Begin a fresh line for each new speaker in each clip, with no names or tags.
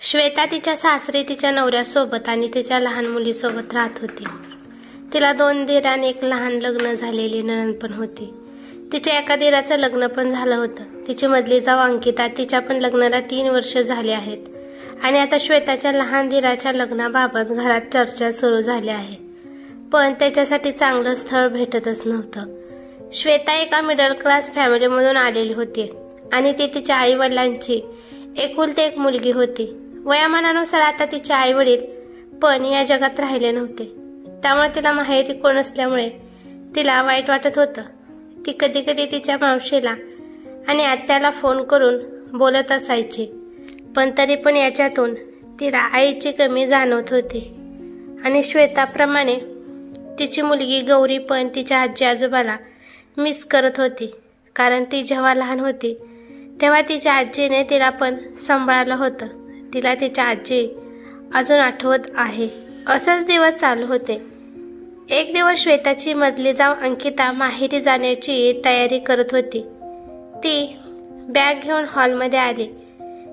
श्वेता तिच्या सासरी तिच्या नवऱ्यासोबत आणि तिच्या लहान मुलीसोबत राहत होती. तिला 2 दीर आणि एक लहान लग्न झालेली नणंद पण होती. तिच्या एका दीराचं लग्न पण झालं होतं. तिची मधली जाऊ अंकिता, तिच्या पण लग्नाला 3 वर्ष झाली आहेत. आणि आता श्वेताच्या लहान दीराच्या लग्नाबाबत घरात चर्चा सुरू झाली आहे. पण त्याच्यासाठी चांगलं स्थळ भेटतच नव्हतं. श्वेता एका मिडल क्लास फॅमिलीमधून आलेली होती आणि ती तिच्या आई वडिलांची एकुलती एक मुलगी होती. वयामानानुसार आता तिचे आई वडील पण या जगात राहिले नव्हते. त्यामुळे तिला माहेरी कोण असल्यामुळे तिला वाईट वाटत होतं. ती कधी कधी तिच्या मावशीला आणि आत्याला फोन करून बोलत असायची. पण तरी पण याच्यातून तिला आईची कमी जाणवत होती. आणि श्वेताप्रमाणे तिची मुलगी गौरी पण तिच्या आजी आजोबाला मिस करत होती. कारण ती जेव्हा लहान होती तेव्हा तिच्या आजीने तिला पण सांभाळलं होतं. तिला तिच्या आजी अजून आठवत आहे. असंच दिवस चालू होते. एक दिवस श्वेताची मधली जाऊ अंकिता माहेरी जाण्याची तयारी करत होती. ती बॅग घेऊन हॉलमध्ये आली.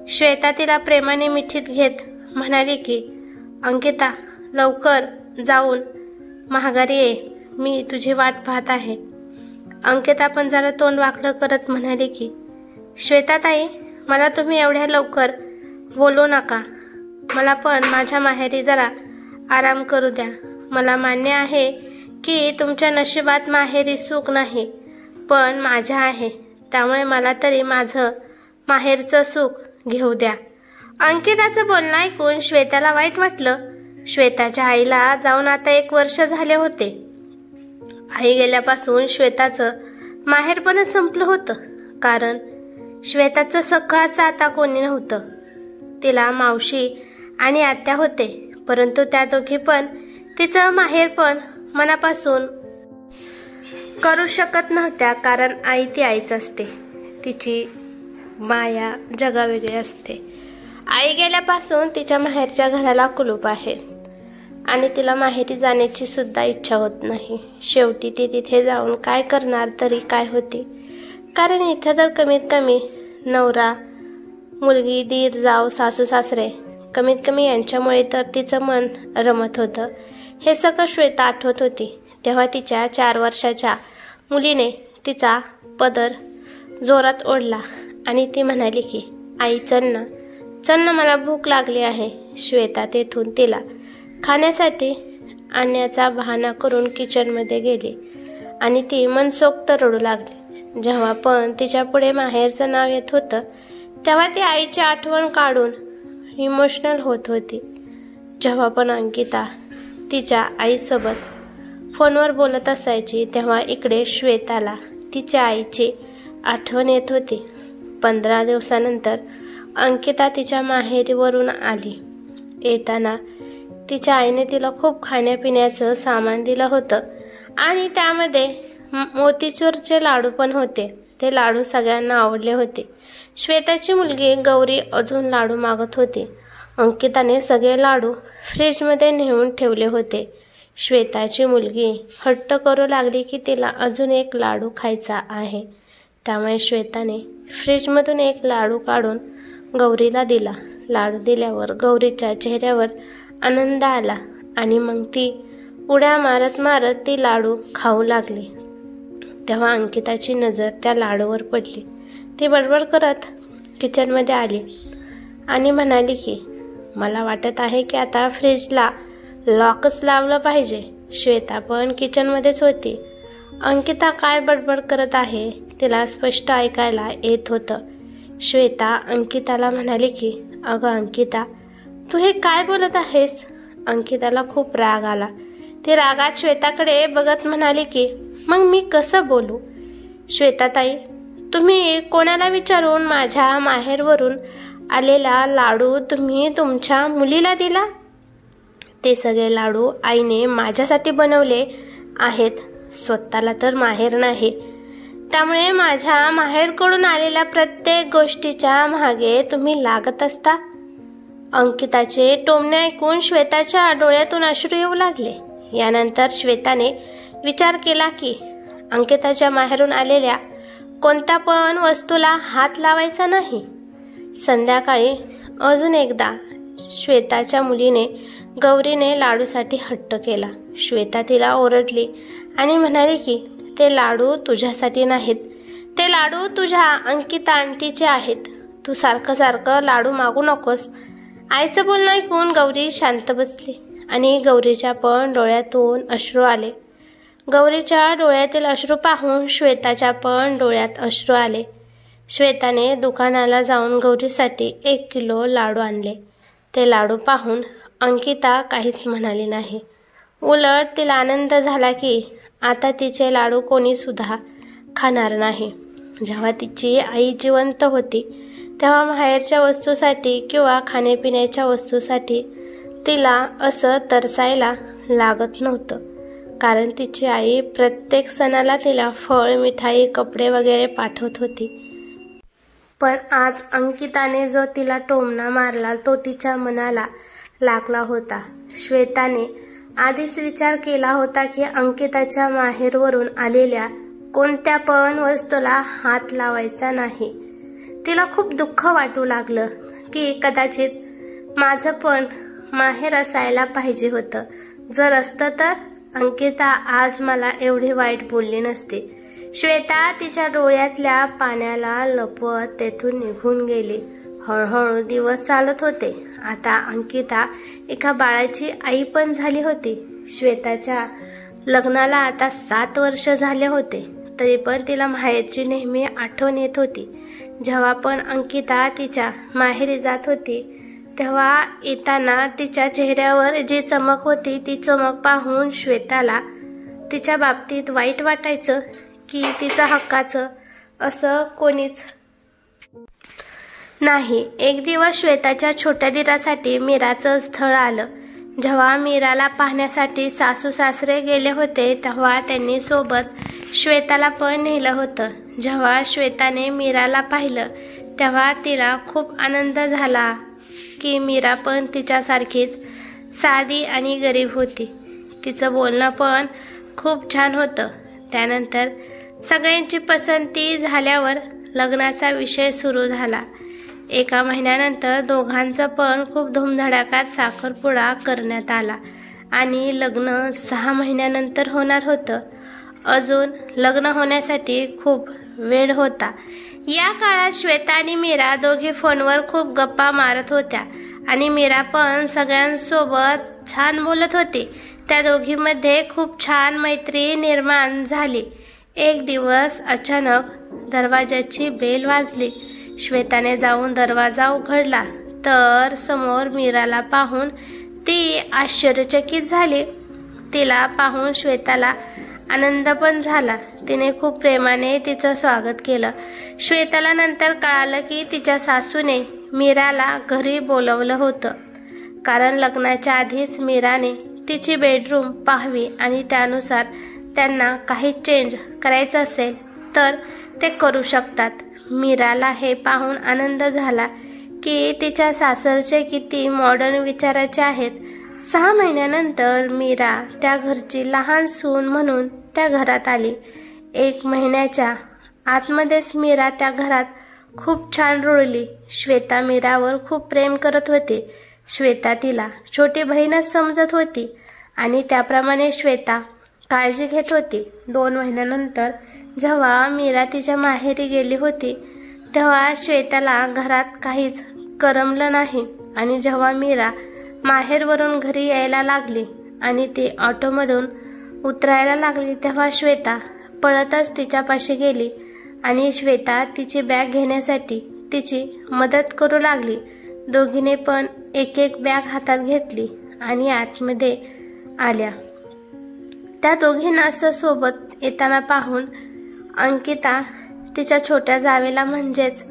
श्वेता तिला प्रेमाने मिठीत घेत म्हणाली की, अंकिता लवकर जाऊन माघारी ये, मी तुझी वाट पाहत आहे. अंकिता पण जरा तोंड वाकडं करत म्हणाली की, श्वेताताई, मला तुम्ही एवढ्या लवकर बोलू नका. मला पण माझ्या माहेरी जरा आराम करू द्या. मला मान्य आहे की तुमच्या नशिबात माहेरी सुख नाही, पण माझ्या आहे. त्यामुळे मला तरी माझं माहेरचं सुख घेऊ द्या. अंकिताचं बोलणं ऐकून श्वेताला वाईट वाटलं. श्वेताच्या आईला जाऊन आता 1 वर्ष झाले होते. आई गेल्यापासून श्वेताचं माहेरपणच संपलं होतं. कारण श्वेताचं सख्खाचं आता कोणी नव्हतं. तिला मावशी आणि आत्या होते, परंतु त्या दोघी पण तिचं माहेरपण मनापासून करू शकत नव्हत्या. कारण आई ती आईच असते. तिची माया जगावेगळी असते. आई गेल्यापासून तिच्या माहेरच्या घराला कुलूप आहे आणि तिला माहेरी जाण्याची सुद्धा इच्छा होत नाही. शेवटी ती तिथे जाऊन काय करणार तरी काय होती. कारण इथं तर कमीत कमी नवरा, मुलगी, दीर, जाऊ, सासू सासरे, कमीत कमी यांच्यामुळे तर तिचं मन रमत होतं. हे सगळं श्वेता आठवत होती. तेव्हा तिच्या 4 वर्षाच्या मुलीने तिचा पदर जोरात ओढला आणि ती म्हणाली की, आई चल ना, मला भूक लागली आहे. श्वेता तेथून तिला खाण्यासाठी आणण्याचा बहाणा करून किचनमध्ये गेली आणि ती मनसोक्त रडू लागली. जेव्हा पण तिच्या पुढे माहेरचं नाव येत होतं तेव्हा ती आईची आठवण काढून इमोशनल होत होती. जेव्हा पण अंकिता तिच्या आईसोबत फोनवर बोलत असायची तेव्हा इकडे श्वेताला तिच्या आईची आठवण येत होती. 15 दिवसानंतर अंकिता तिच्या माहेरीवरून आली. येताना तिच्या आईने तिला खूप खाण्यापिण्याचं सामान दिलं होतं आणि त्यामध्ये मोतीचूरचे लाडू पण होते. ते लाडू सगळ्यांना आवडले होते. श्वेताची मुलगी गौरी अजून लाडू मागत होती. अंकिताने सगळे लाडू फ्रीजमध्ये नेऊन ठेवले होते. श्वेताची मुलगी हट्ट करू लागली की तिला अजून एक लाडू खायचा आहे. त्यामुळे श्वेताने फ्रीजमधून एक लाडू काढून गौरीला दिला. लाडू दिल्यावर गौरीच्या चेहऱ्यावर आनंद आला आणि मग ती उड्या मारत मारत ती लाडू खाऊ लागली. तेव्हा अंकिताची नजर त्या लाडूवर पडली. ती बडबड करत किचनमध्ये आली आणि म्हणाली की, मला वाटत आहे की आता फ्रीजला लॉकच लावलं पाहिजे. श्वेता पण किचनमध्येच होती. अंकिता काय बडबड करत आहे तिला स्पष्ट ऐकायला येत होतं. श्वेता अंकिताला म्हणाली की, अगं अंकिता, तू हे काय बोलत आहेस? अंकिताला खूप राग आला. ती रागात श्वेताकडे बघत म्हणाली की, मग मी कसं बोलू? श्वेताताई, तुम्ही कोणाला विचारून माझ्या माहेरवरून आलेला लाडू तुम्ही तुमच्या मुलीला दिला? ते सगळे लाडू आईने माझ्यासाठी बनवले आहेत. स्वतःला तर माहेर नाही. त्यामुळे माझ्या माहेरकडून आलेल्या प्रत्येक गोष्टीच्या मागे तुम्ही लागत असता. अंकिताचे टोमणे ऐकून श्वेताच्या डोळ्यातून अश्रू येऊ लागले. यानंतर श्वेताने विचार केला की अंकिताच्या माहेरून आलेल्या कोणत्या पण वस्तूला हात लावायचा नाही. संध्याकाळी अजून एकदा श्वेताच्या मुलीने गौरीने लाडूसाठी हट्ट केला. श्वेता तिला ओरडली आणि म्हणाली की ते लाडू तुझ्यासाठी नाहीत, ते लाडू तुझ्या अंकिता आंटीचे आहेत. तू सारखं सारखं लाडू मागू नकोस. आईचं बोलणं ऐकून गौरी शांत बसली आणि गौरीच्या पण डोळ्यातून अश्रू आले. गौरीच्या डोळ्यातील अश्रू पाहून श्वेताच्या पण डोळ्यात अश्रू आले. श्वेताने दुकानाला जाऊन गौरीसाठी 1 किलो लाडू आणले. ते लाडू पाहून अंकिता काहीच म्हणाली नाही. उलट तिला आनंद झाला की आता तिचे लाडू कोणी सुद्धा खाणार नाही. जेव्हा तिची आई जिवंत होती तेव्हा माहेरच्या वस्तूसाठी किंवा खाण्यापिण्याच्या वस्तूसाठी तिला असं तरसायला लागत नव्हतं, कारण तिची आई प्रत्येक सणाला तिला फळ, मिठाई, कपडे वगैरे पाठवत होती. पण आज अंकिताने जो तिला टोमणा मारला तो तिच्या मनाला लागला होता. श्वेताने आधीच विचार केला होता की अंकिताच्या माहेरवरून आलेल्या कोणत्या पण वस्तूला हात लावायचा नाही. तिला खूप दुःख वाटू लागलं की कदाचित माझं पण माहेर असायला पाहिजे होतं. जर असतं तर अंकिता आज मला एवढी वाईट बोलली नसती. श्वेता तिच्या डोळ्यातल्या पाण्याला लपवत तेथून निघून गेली. हळूहळू दिवस चालत होते. आता अंकिता एका बाळाची आई पण झाली होती. श्वेताच्या लग्नाला आता 7 वर्ष झाले होते, तरी पण तिला माहेरची नेहमी आठवण येत होती. जेव्हा पण अंकिता तिच्या माहेरी जात होती तेव्हा येताना तिच्या चेहऱ्यावर जी चमक होती ती चमक पाहून श्वेताला तिच्या बाबतीत वाईट वाटायचं की तिचा हक्काचं असं कोणीच नाही. एक दिवस श्वेताच्या छोट्या दिरासाठी मीराचं स्थळ आलं. जेव्हा मीराला पाहण्यासाठी सासू सासरे गेले होते तेव्हा त्यांनी सोबत श्वेताला पण नेलं होतं. जेव्हा श्वेताने मीराला पाहिलं तेव्हा तिला खूप आनंद झाला की मीरा पण तिच्यासारखीच साधी आणि गरीब होती. तिचं बोलणं पण खूप छान होतं. त्यानंतर सगळ्यांची पसंती झाल्यावर लग्नाचा विषय सुरू झाला. 1 महिन्यानंतर दोघांचं पण खूप धूमधडाक्यात साखरपुडा करण्यात आला आणि लग्न 6 महिन्यानंतर होणार होतं. अजून लग्न होण्यासाठी खूप वेळ होता. या काळात श्वेता आणि मीरा दोघी फोनवर खूप गप्पा मारत होत्या आणि मीरा पण सगळ्यांसोबत छान बोलत होती. त्या दोघींमध्ये खूप छान मैत्री निर्माण झाली. एक दिवस अचानक दरवाजाची बेल वाजली. श्वेताने जाऊन दरवाजा उघडला तर समोर मीराला पाहून ती आश्चर्यचकित झाली. तिला पाहून श्वेताला आनंद पण झाला. तिने खूप प्रेमाने तिचं स्वागत केलं. श्वेताला नंतर कळालं की तिच्या सासूने मीराला घरी बोलवलं होतं, कारण लग्नाच्या आधीच मीराने तिची बेडरूम पाहावी आणि त्यानुसार त्यांना काही चेंज करायचं असेल तर ते करू शकतात. मीराला हे पाहून आनंद झाला की तिच्या सासरचे किती मॉडर्न विचाराचे आहेत. 6 महिन्यानंतर मीरा त्या घरची लहान सून म्हणून त्या घरात आली. 1 महिन्याच्या आतमध्येच मीरा त्या घरात खूप छान रुळली. श्वेता मीरावर खूप प्रेम करत होती. श्वेता तिला छोटी बहीणच समजत होती आणि त्याप्रमाणे श्वेता काळजी घेत होती. 2 महिन्यानंतर जेव्हा मीरा तिच्या माहेरी गेली होती तेव्हा श्वेताला घरात काहीच करमलं नाही आणि जेव्हा मीरा माहेरवरून घरी यायला लागली आणि ती ऑटोमधून उतरायला लागली तेव्हा श्वेता पळतच तिच्यापाशी गेली आणि श्वेता तिची बॅग घेण्यासाठी तिची मदत करू लागली. दोघीने पण एक बॅग हातात घेतली आणि आतमध्ये आल्या. त्या दोघींना असं सोबत येताना पाहून अंकिता तिच्या छोट्या जावेला म्हणजेच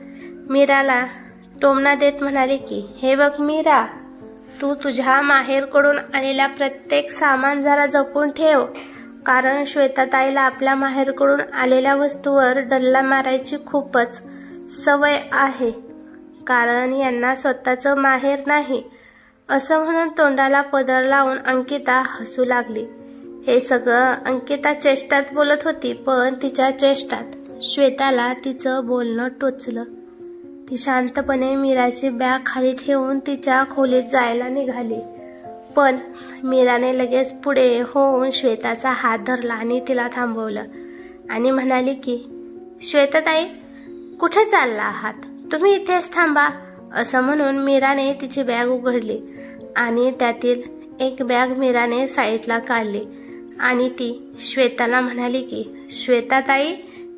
मीराला टोमणा देत म्हणाली की हे बघ मीरा, तू तुझ्या माहेरकडून आलेल्या प्रत्येक सामान जरा जपून ठेव, कारण श्वेताताईला आपल्या माहेरकडून आलेल्या वस्तूवर डल्ला मारायची खूपच सवय आहे, कारण यांना स्वतःचं माहेर नाही. असं म्हणून तोंडाला पदर लावून अंकिता हसू लागली. हे सगळं अंकिता चेष्टात बोलत होती, पण तिच्या चेष्टात श्वेताला तिचं बोलणं टोचलं. ती शांतपणे मीराची बॅग खाली ठेवून तिच्या खोलीत जायला निघाली, पण मीराने लगेच पुढे होऊन श्वेताचा हात धरला आणि तिला थांबवलं आणि म्हणाली की, श्वेताताई, कुठे चालला आहात? तुम्ही इथेच थांबा. असं म्हणून मीराने तिची बॅग उघडली आणि त्यातील एक बॅग मीराने साईडला काढली आणि ती श्वेताला म्हणाली की, श्वेताताई,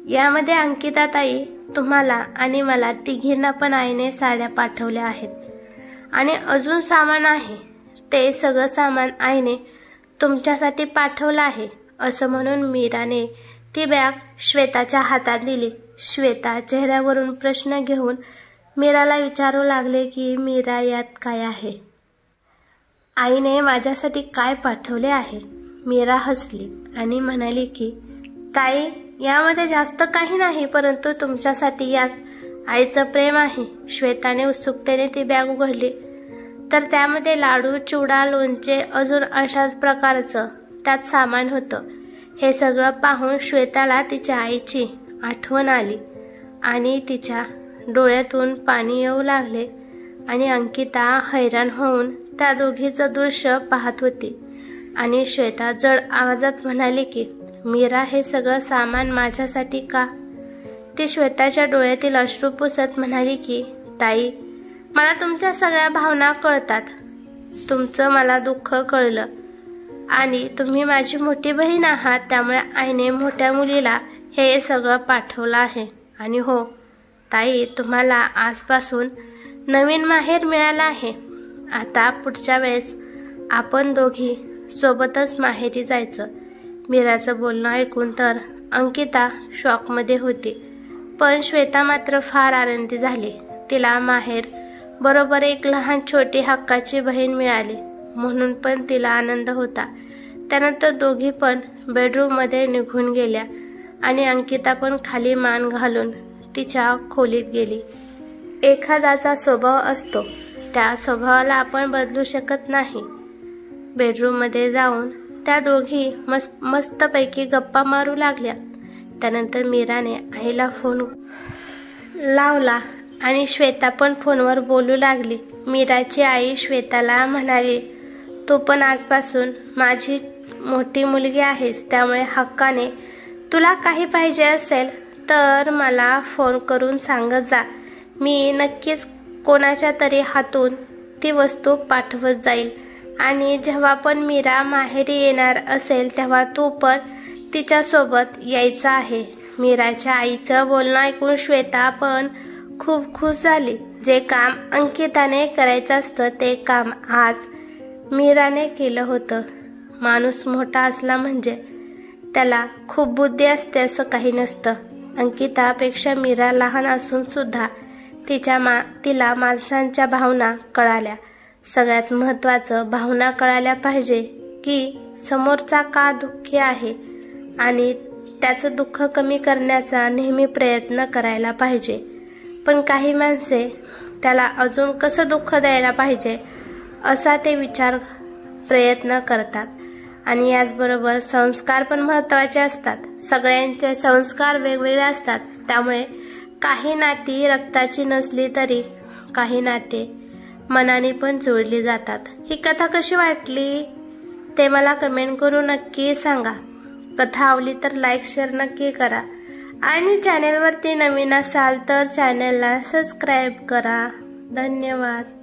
यामध्ये अंकिताताई, तुम्हाला आणि मला तिघींना पण आईने साड्या पाठवल्या आहेत आणि अजून सामान आहे. ते सगळं सामान आईने तुमच्यासाठी पाठवलं आहे. असं म्हणून मीराने ती बॅग श्वेताच्या हातात दिली. श्वेता चेहऱ्यावरून प्रश्न घेऊन मीराला विचारू लागले की, मीरा, यात काय आहे? आईने माझ्यासाठी काय पाठवले आहे? मीरा हसली आणि म्हणाली की, ताई, यामध्ये जास्त काही नाही, परंतु तुमच्यासाठी यात आईचं प्रेम आहे. श्वेताने उत्सुकतेने ती बॅग उघडली तर त्यामध्ये लाडू, चिवडा, लोणचे, अजून अशाच प्रकारचं त्यात सामान होतं. हे सगळं पाहून श्वेताला तिच्या आईची आठवण आली आणि तिच्या डोळ्यातून पाणी येऊ लागले आणि अंकिता हैराण होऊन त्या दोघीचं दृश्य पाहत होती आणि श्वेता जड आवाजात म्हणाली की, मीरा, हे सगळं सामान माझ्यासाठी का? ती श्वेताच्या डोळ्यातील अश्रू पुसत म्हणाली की, ताई, मला तुमच्या सगळ्या भावना कळतात. तुमचं मला दुःख कळलं आणि तुम्ही माझी मोठी बहीण आहात, त्यामुळे आईने मोठ्या मुलीला हे सगळं पाठवलं आहे. आणि हो ताई, तुम्हाला आजपासून नवीन माहेर मिळालं आहे. आता पुढच्या वेळेस आपण दोघी सोबतच माहेरी जायचं. मीराचं बोलणं ऐकून तर अंकिता शॉकमध्ये होती, पण श्वेता मात्र फार आनंदी झाली. तिला माहेर बरोबर एक लहान छोटी हक्काची बहीण मिळाली म्हणून पण तिला आनंद होता. त्यानंतर दोघी पण बेडरूममध्ये निघून गेल्या आणि अंकिता पण खाली मान घालून तिच्या खोलीत गेली. एखाद्याचा स्वभाव असतो, त्या स्वभावाला आपण बदलू शकत नाही. बेडरूममध्ये जाऊन त्या दोघी मस्तपैकी गप्पा मारू लागल्या. त्यानंतर मीराने आईला फोन लावला आणि श्वेता पण फोनवर बोलू लागली. मीराची आई श्वेताला म्हणाली, तू पण आजपासून माझी मोठी मुलगी आहेस, त्यामुळे हक्काने तुला काही पाहिजे असेल तर मला फोन करून सांगत जा. मी नक्कीच कोणाच्या तरी हातून ती वस्तू पाठवत जाईल आणि जेव्हा पण मीरा माहेरी येणार असेल तेव्हा तू पण तिच्यासोबत यायचं आहे. मीराच्या आईचं बोलणं ऐकून श्वेता पण खूप खुश झाली. जे काम अंकिताने करायचं असतं ते काम आज मीराने केलं होतं. माणूस मोठा असला म्हणजे त्याला खूप बुद्धी असते असं काही नसतं. अंकितापेक्षा मीरा लहान असून सुद्धा तिला माणसांच्या भावना कळाल्या. सगळ्यात महत्त्वाचं, भावना कळायला पाहिजे की समोरचा का दुःखी आहे आणि त्याचं दुःख कमी करण्याचा नेहमी प्रयत्न करायला पाहिजे. पण काही माणसे त्याला अजून कसं दुःख द्यायला पाहिजे असा ते प्रयत्न करतात. आणि याचबरोबर संस्कार पण महत्त्वाचे असतात. सगळ्यांचे संस्कार वेगवेगळे असतात, त्यामुळे काही नाती रक्ताची नसली तरी काही नाते मनाने पण जोडली जातात. ही कथा कशी वाटली ते मला कमेंट करून नक्की सांगा. कथा आवडली तर लाईक शेअर नक्की करा आणि चॅनेलवरती नवीन असाल तर चॅनेलला सबस्क्राईब करा. धन्यवाद.